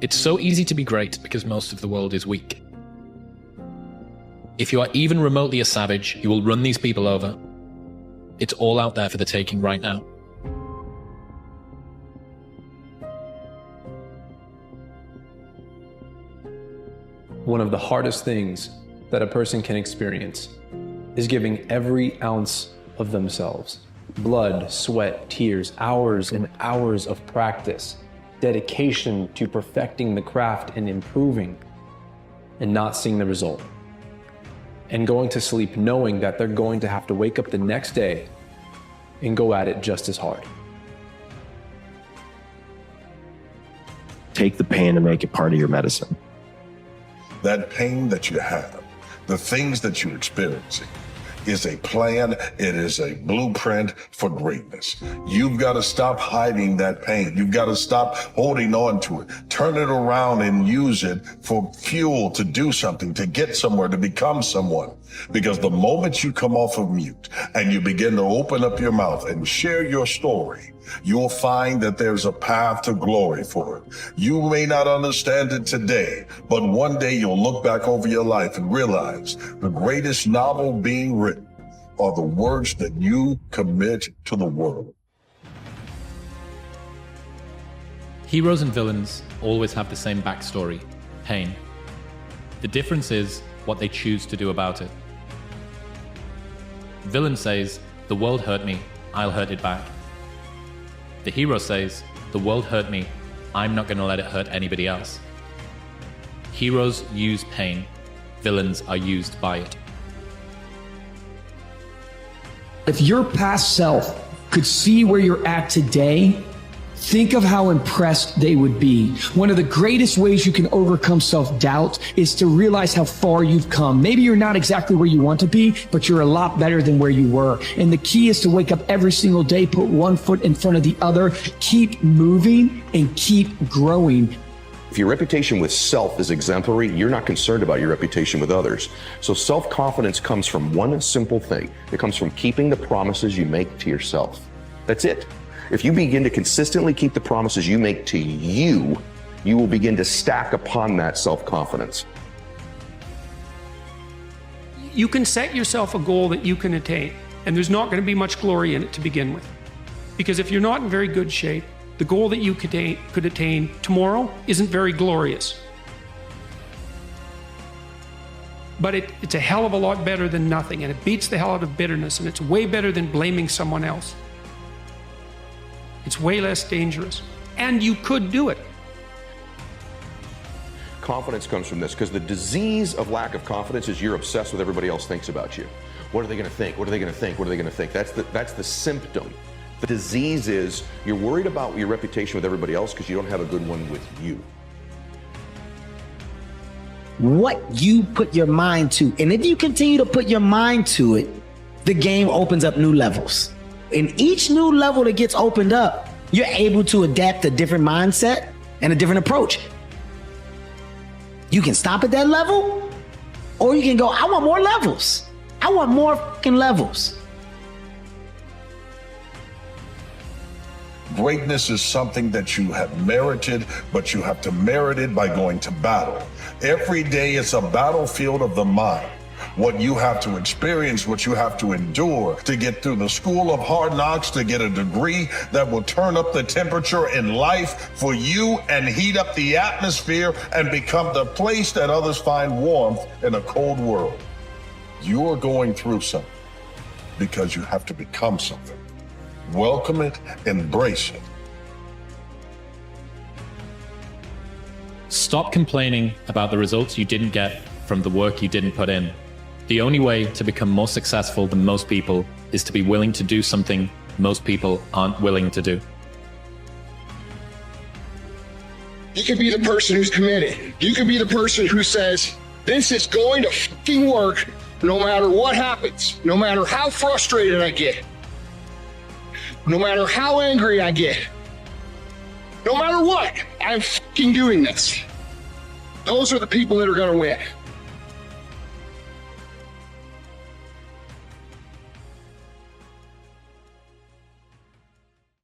It's so easy to be great because most of the world is weak. If you are even remotely a savage, you will run these people over. It's all out there for the taking right now. One of the hardest things that a person can experience is giving every ounce of themselves. Blood, sweat, tears, hours and hours of practice, dedication to perfecting the craft and improving, and not seeing the result. And going to sleep knowing that they're going to have to wake up the next day and go at it just as hard. Take the pain and make it part of your medicine. That pain that you have, the things that you're experiencing, is a plan. It is a blueprint for greatness. You've got to stop hiding that pain. You've got to stop holding on to it. Turn it around and use it for fuel to do something, to get somewhere, to become someone. Because the moment you come off of mute and you begin to open up your mouth and share your story, you'll find that there's a path to glory for it. You may not understand it today, but one day you'll look back over your life and realize the greatest novel being written are the words that you commit to the world. Heroes and villains always have the same backstory, pain. The difference is what they choose to do about it. Villain says, "The world hurt me, I'll hurt it back." The hero says, "The world hurt me, I'm not going to let it hurt anybody else." Heroes use pain, villains are used by it. If your past self could see where you're at today, think of how impressed they would be. One of the greatest ways you can overcome self-doubt is to realize how far you've come. Maybe you're not exactly where you want to be, but you're a lot better than where you were. And the key is to wake up every single day, put one foot in front of the other, keep moving and keep growing. If your reputation with self is exemplary, you're not concerned about your reputation with others. So self-confidence comes from one simple thing. It comes from keeping the promises you make to yourself. That's it. If you begin to consistently keep the promises you make to you, you will begin to stack upon that self-confidence. You can set yourself a goal that you can attain, and there's not going to be much glory in it to begin with. Because if you're not in very good shape, the goal that you could attain tomorrow isn't very glorious. But it's a hell of a lot better than nothing, and it beats the hell out of bitterness, and it's way better than blaming someone else. It's way less dangerous, and you could do it. Confidence comes from this, because the disease of lack of confidence is you're obsessed with what everybody else thinks about you. What are they going to think? What are they going to think? What are they going to think? That's the symptom. The disease is you're worried about your reputation with everybody else because you don't have a good one with you. What you put your mind to, and if you continue to put your mind to it, the game opens up new levels. In each new level that gets opened up, you're able to adapt a different mindset and a different approach. You can stop at that level, or you can go, I want more levels. I want more fucking levels. Greatness is something that you have merited, but you have to merit it by going to battle. Every day is a battlefield of the mind. What you have to experience, what you have to endure to get through the school of hard knocks, to get a degree that will turn up the temperature in life for you and heat up the atmosphere and become the place that others find warmth in a cold world. You are going through something because you have to become something. Welcome it, embrace it. Stop complaining about the results you didn't get from the work you didn't put in. The only way to become more successful than most people is to be willing to do something most people aren't willing to do. You can be the person who's committed. You can be the person who says, this is going to fucking work no matter what happens, no matter how frustrated I get, no matter how angry I get, no matter what, I'm fucking doing this. Those are the people that are going to win.